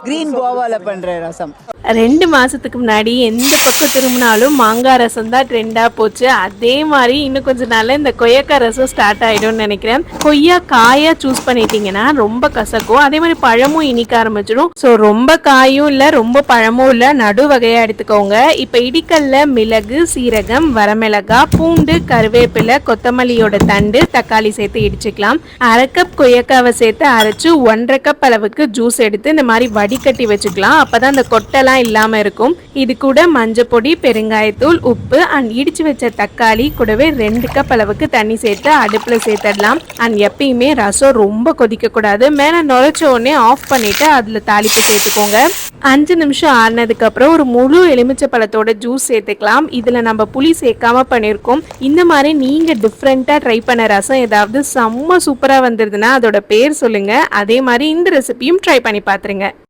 Green கோவால பண்ற ரசம். 2 மாசத்துக்கு முன்னாடி எந்த பக்கம் திரும்பினாலும் மாங்காய் ரசம் தான் ட்ரெண்டா போச்சு. அதே மாதிரி இன்னும் கொஞ்ச நாள்ல இந்த கொய்யாக்காய் ரசம் ஸ்டார்ட் ஆயிடும்னு நினைக்கிறேன். கொய்யா காயா சூஸ் பண்ணிட்டீங்கன்னா ரொம்ப கசக்கும், அதே மாதிரி பழமும் இனிக்க ஆரம்பிச்சிடும். ஸோ ரொம்ப காயும் இல்லை ரொம்ப பழமும் இல்லை, நடு வகையா எடுத்துக்கோங்க. இப்போ இடிக்கல்ல மிளகு, சீரகம், வரமிளகா, பூண்டு, கருவேப்பிலை, கொத்தமல்லியோட தண்டு, தக்காளி சேர்த்து இடிச்சுக்கலாம். 1/2 கப் கொய்யாக்காவை சேர்த்து அரைச்சு 1/2 கப் அளவுக்கு ஜூஸ் எடுத்து இந்த மாதிரி வடிகட்டி வச்சுக்கலாம். அப்பதான் அந்த கொட்டெல்லாம் இல்லாம இருக்கும். இது கூட மஞ்சள் பொடி, பெருங்காயத்தூள், உப்பு அண்ட் இடிச்சு வச்ச தக்காளி கூடவே 2 கப் அளவுக்கு தண்ணி சேர்த்து அடுப்புல சேர்த்துடலாம். அண்ட் எப்பயுமே ரசம் ரொம்ப கொதிக்க கூடாது. மேல நுழைச்ச உடனே ஆஃப் பண்ணிட்டு அதுல தாளிப்பு சேர்த்துக்கோங்க. 5 நிமிஷம் ஆறுனதுக்கு அப்புறம் ஒரு முழு எலுமிச்சை பழத்தோட ஜூஸ் சேர்த்துக்கலாம். இதுல நம்ம புளி சேர்க்காம பண்ணிருக்கோம். இந்த மாதிரி நீங்க டிஃப்ரெண்டா ட்ரை பண்ண ரசம் ஏதாவது செம்ம சூப்பரா வந்திருதுன்னா அதோட பேர் சொல்லுங்க. அதே மாதிரி இந்த ரெசிபியும் ட்ரை பண்ணி பாத்துருங்க.